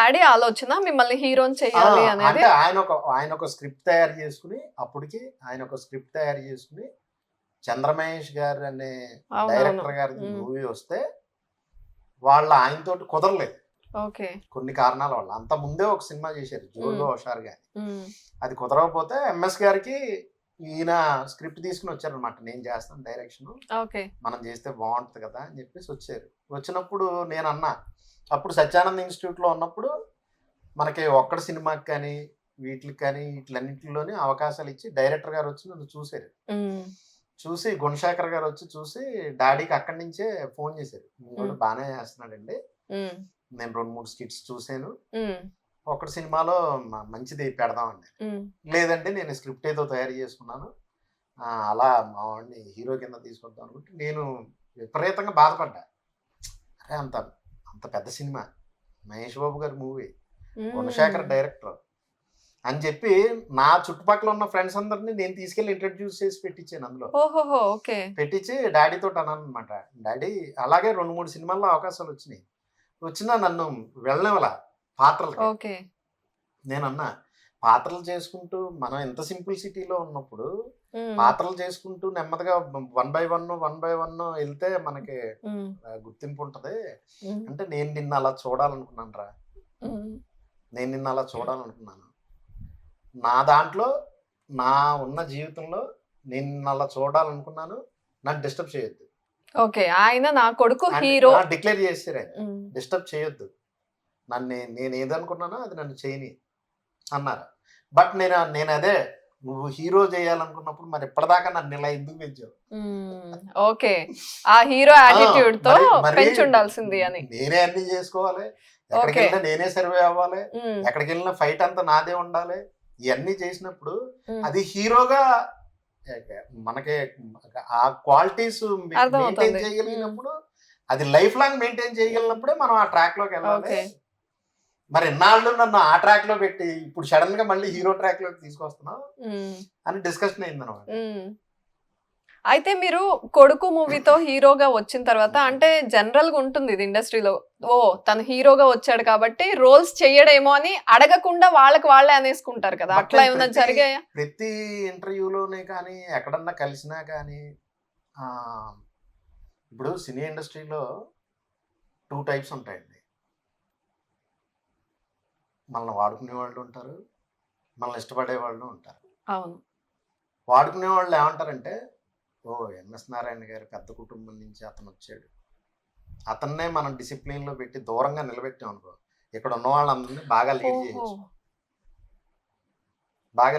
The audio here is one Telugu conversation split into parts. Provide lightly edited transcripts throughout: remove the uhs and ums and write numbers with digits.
డాడీ ఆలోచన మిమ్మల్ని హీరోని చేయాలి అనేది. అంటే ఆయన ఒక స్క్రిప్ట్ తయారు చేసుకుని, అప్పటికి ఆయన ఒక స్క్రిప్ట్ తయారు చేసుకుని చంద్రమహేష్ గారు అనే డైరెక్టర్ గారి మూవీ వస్తే ఆయనతోటి కుదరలేదు కొన్ని కారణాల వల్ల. అంత ముందే ఒక సినిమా చేశారు జోరుగా హుషారు గాని, అది కుదరకపోతే ఎంఎస్ గారికి ఈయన స్క్రిప్ట్ తీసుకుని వచ్చారనమాట, నేను చేస్తాను డైరెక్షన్, మనం చేస్తే బాగుంటుంది కదా అని చెప్పేసి వచ్చారు. వచ్చినప్పుడు నేను అన్నా, అప్పుడు సత్యానంద్ ఇన్స్టిట్యూట్లో ఉన్నప్పుడు మనకి ఒక్కడ సినిమాకి కానీ వీటిలన్నింటిలోనే అవకాశాలు ఇచ్చి డైరెక్టర్ గారు వచ్చి నన్ను చూసారు. చూసి గుణశేఖర్ గారు వచ్చి చూసి డాడీకి అక్కడి నుంచే ఫోన్ చేశారు, కూడా బాగానే చేస్తున్నాడండి, నేను 2-3 స్కిట్స్ చూసాను, ఒకటి సినిమాలో మంచిది పెడదామండి. లేదంటే నేను స్క్రిప్ట్ ఏదో తయారు చేసుకున్నాను, అలా మా వాడిని హీరో కింద తీసుకొద్దాం అనుకుంటే నేను విపరీతంగా బాధపడ్డా. అరే అంత పెద్ద సినిమా, మహేష్ బాబు గారి మూవీ, గుణశేఖర్ డైరెక్టర్ అని చెప్పి నా చుట్టుపక్కల ఉన్న ఫ్రెండ్స్ అందరినీ నేను తీసుకెళ్లి ఇంట్రడ్యూస్ చేసి పెట్టించాను. అందులో పెట్టించి డాడీతో అన్నాను అనమాట, డాడీ అలాగే 2-3 సినిమాల్లో అవకాశాలు వచ్చినా నన్ను వెళ్ళనివ్వాల పాత్రలు. నేనన్నా, పాత్రలు చేసుకుంటూ మనం ఎంత సింపుల్ సిటీలో ఉన్నప్పుడు పాత్రలు చేసుకుంటూ నెమ్మదిగా 1 by 1 వెళ్తే మనకి గుర్తింపు ఉంటది. అంటే నేను నిన్ను అలా చూడాలనుకున్నాను రా, నేను నిన్ను అలా చూడాలనుకున్నాను, నా దాంట్లో నా ఉన్న జీవితంలో నేను అలా చూడాలనుకున్నాను, నన్ను డిస్టర్బ్ చేయొద్దు. ఆయన నా కొడుకు హీరో డిక్లేర్ చేసారు, డిస్టర్బ్ చేయొద్దు, నేను ఏదనుకున్నానో అది నన్ను చేయని అన్నారు. బట్ నేను అదే, నువ్వు హీరో చేయాలనుకున్నప్పుడు మరి ఇప్పటిదాకా నన్ను ఇలా ఎందుకు పెంచావు? ఆ హీరో యాటిట్యూడ్ తో పెంచి ఉండాల్సింది అని. నేనే అన్ని చేసుకోవాలి, ఎక్కడికి వెళ్ళినా నేనే సర్వే అవ్వాలి, ఎక్కడికి వెళ్ళినా ఫైట్ అంతా నాదే ఉండాలి, ఇవన్నీ చేసినప్పుడు అది హీరోగా మనకి ఆ క్వాలిటీస్ మెయింటైన్ చేయగలిగినప్పుడు, అది లైఫ్ లాంగ్ మెయింటైన్ చేయగలిగినప్పుడే మనం ఆ ట్రాక్ లోకి వెళ్ళాలి. మరి ఎన్నాళ్ళు నన్ను ఆ ట్రాక్ లో పెట్టి ఇప్పుడు సడన్ గా మళ్ళీ హీరో ట్రాక్ లోకి తీసుకొస్తున్నావు అని డిస్కషన్ అయింది అనమాట. అయితే మీరు కొడుకు మూవీతో హీరోగా వచ్చిన తర్వాత, అంటే జనరల్ గా ఉంటుంది ఇది ఇండస్ట్రీలో, తను హీరోగా వచ్చాడు కాబట్టి రోల్స్ చెయ్యడేమో అని అడగకుండా వాళ్ళే అనేసుకుంటారు కదా, అట్లా ఏమైనా జరిగాయా? ప్రతి ఇంటర్వ్యూలోనే కానీ ఎక్కడన్నా కలిసినా కానీ, ఇప్పుడు సినీ ఇండస్ట్రీలో 2 types ఉంటాయండి. మనల్ని వాడుకునే వాళ్ళు ఉంటారు, మనల్ని ఇష్టపడే వాళ్ళు ఉంటారు. అవును, వాడుకునే వాళ్ళు ఏమంటారంటే, ఎంఎస్ నారాయణ గారి పెద్ద కుటుంబం నుంచి అతను వచ్చాడు, అతన్నే మనం డిసిప్లిన్లో పెట్టి దూరంగా నిలబెట్టాం అనుకో, ఇక్కడ ఉన్న వాళ్ళందరినీ బాగా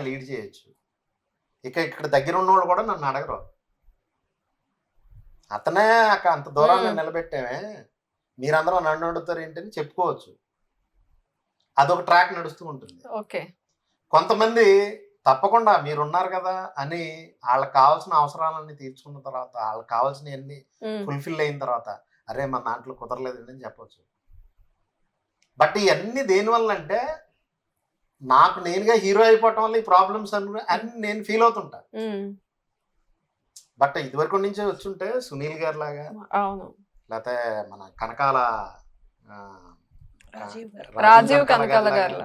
లీడ్ చేయొచ్చు. ఇక్కడ దగ్గర ఉన్నవాళ్ళు కూడా నన్ను అడగరు, అతనే అంత దూరంగా నిలబెట్టామే, మీరందరూ నన్ను అడుగుతారు ఏంటని చెప్పుకోవచ్చు. అదొక ట్రాక్ నడుస్తూ ఉంటుంది. కొంతమంది తప్పకుండా మీరున్నారు కదా అని వాళ్ళకి కావాల్సిన అవసరాలన్నీ తీర్చుకున్న తర్వాత, వాళ్ళకి కావాల్సినవన్నీ ఫుల్ఫిల్ అయిన తర్వాత, అరే మన దాంట్లో కుదరలేదండి అని చెప్పవచ్చు. బట్ ఇవన్నీ దేనివల్ల అంటే, నాకు నేనుగా హీరో అయిపోవటం వల్ల ఈ ప్రాబ్లమ్స్ అని నేను ఫీల్ అవుతుంటా. బట్ ఇదివరకు నుంచే వచ్చుంటే సునీల్ గారి లాగా, లేకపోతే మన కనకాల రాజీవ్ కనకాల గారు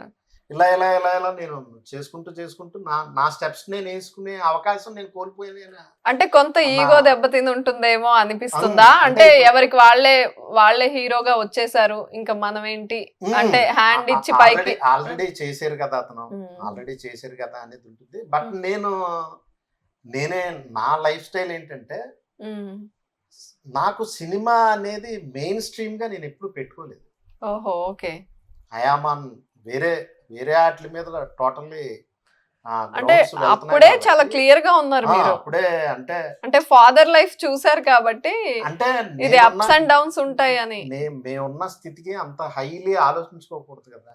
ఇలా నేను చేసుకుంటూ నా స్టెప్స్ నేను వేసుకునే అవకాశం నేను కోల్పోయాను. అంటే కొంత ఈగో దెబ్బతిని ఉంటుందేమో అనిపిస్తుందా? అంటే ఎవరికి వాళ్ళే హీరోగా వచ్చేసారు, ఇంకా మనం ఏంటి అంటే హ్యాండ్ ఇచ్చి పైకి, ఆల్రెడీ చేశారు కదా అతను, ఆల్రెడీ చేశారు కదా అనేది ఉంటుంది. బట్ నేనే నా లైఫ్ స్టైల్ ఏంటంటే, నాకు సినిమా అనేది మెయిన్ స్ట్రీమ్ గా నేను ఎప్పుడు పెట్టుకోలేదు. ఐయామాన్ వేరే వాటి మీద టోటల్లీ అంటే అప్పుడే చాలా క్లియర్ గా ఉన్నారు మీరు. అప్పుడే అంటే ఫాదర్ లైఫ్ చూసారు కాబట్టి, అంటే ఇది అప్స్ అండ్ డౌన్స్ ఉంటాయి అని. మేమున్న స్థితికి అంత హైలీ ఆలోచించుకోకూడదు కదా,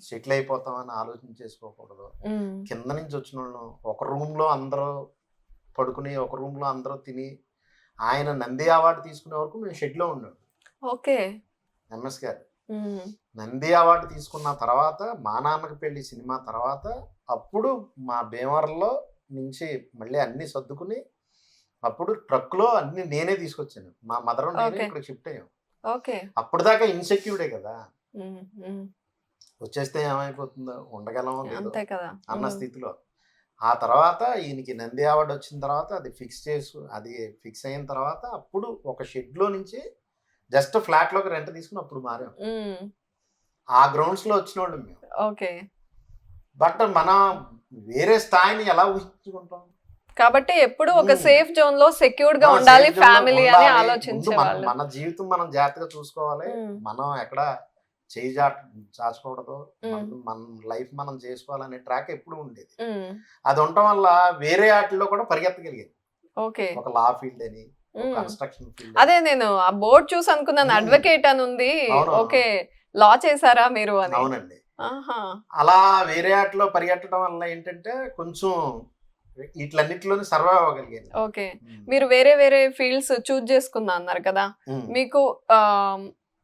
సెటిల్ అయిపోతామని ఆలోచించేసుకోకూడదు. కింద నుంచి వచ్చిన వాళ్ళు ఒక రూమ్ లో అందరూ పడుకుని, ఒక రూమ్ లో అందరూ తిని, ఆయన నంది అవార్డు తీసుకునే వరకు మేము షెడ్ లో ఉన్నాడు. ఎంఎస్ గారు నంది అవార్డు తీసుకున్న తర్వాత, మా నాన్నకి పెళ్లి సినిమా తర్వాత, అప్పుడు మా భీమవరంలో నుంచి మళ్ళీ అన్ని సర్దుకుని, అప్పుడు ట్రక్ లో అన్ని నేనే తీసుకొచ్చాను. మా మదర్ నేనే ఇక్కడ షిఫ్ట్ అయ్యాం. అప్పుడు దాకా ఇన్సెక్యూర్డే కదా. వచ్చేస్తే ఏమైపోతుందో, ఉండగలమో లేదో అంతే కదా. అన్న స్థితిలో. ఆ తర్వాత ఈయనకి నంది అవార్డు వచ్చిన తర్వాత అది ఫిక్స్ అయిన తర్వాత అప్పుడు ఒక షెడ్లో నుంచి జస్ట్ ఫ్లాట్లోకి రెంట్ తీసుకుని అప్పుడు మారాం. ఆ గ్రౌండ్స్లో వచ్చిన వాళ్ళు మేము. ఓకే. బట్ మన వేరే స్థాయిని ఎలా ఊహించుకుంటాం? కాబట్టి ఎప్పుడు ఒక సేఫ్ జోన్ లో సెక్యూర్డ్ గా ఉండాలి ఫ్యామిలీ అని ఆలోచించే వాళ్ళు. మన జీవితం మనం జాగ్రత్తగా చూసుకోవాలి. మనం ఎక్కడ చేయి చాచకూడదు, మన లైఫ్ మనం చేసుకోవాలనే ట్రాక్ ఎప్పుడు ఉండేది. అది ఉండటం వల్ల వేరే వాటిల్లో కూడా పరిగెత్తగలిగేది. ఓకే. ఒక లా ఫీల్డ్ అని, కన్స్ట్రక్షన్ ఫీల్డ్. అదే నేను ఆ బోర్డ్ చూసి అనుకున్నాను అడ్వకేట్ అని ఉంది. ఓకే, లా చేశారా మీరు అని. అవునండి. అలా వేరే వాటిలో పరిగెట్టడం వల్ల ఏంటంటే కొంచెం వీటిలన్నిటిలోనే సర్వైవ్ అవ్వగలిగేది. ఓకే. మీరు వేరే వేరే ఫీల్డ్స్ చూజ్ చేసుకున్నా అన్నారు కదా, మీకు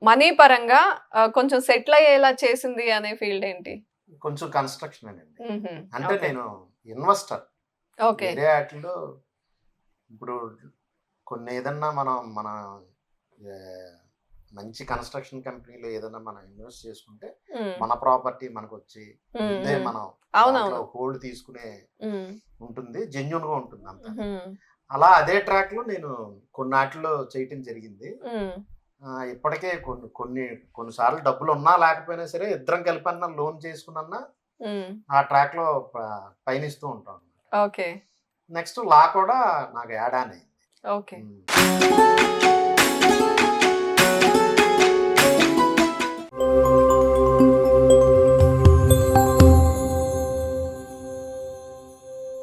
మనీ పరంగా కొంచెం సెటిల్ అయ్యేలా చేసింది అనే ఫీల్డ్ ఏంటి? కొంచెం కన్స్ట్రక్షన్ అండి. అంటే నేను ఇన్వెస్టర్. ఓకే. వేరే వాటిలో ఇప్పుడు కొన్ని ఏదన్నా మన మంచి కన్స్ట్రక్షన్ కంపెనీలో ఏదైనా మనం ఇన్వెస్ట్ చేసుకుంటే మన ప్రాపర్టీ మనకు వచ్చి ముందే మనం హోల్డ్ తీసుకునే ఉంటుంది, జెన్యున్ గా ఉంటుంది అంత. అలా అదే ట్రాక్ లో నేను కొన్నాటిలో చేయటం జరిగింది. ఇప్పటికే కొన్నిసార్లు డబ్బులు ఉన్నా లేకపోయినా సరే ఇద్దరం కలిపి అన్న లోన్ చేసుకున్నా ఆ ట్రాక్ లో పయనిస్తూ ఉంటాం. ఓకే. నెక్స్ట్ లా కూడా నాకు యాడ్ అయింది. ఓకే.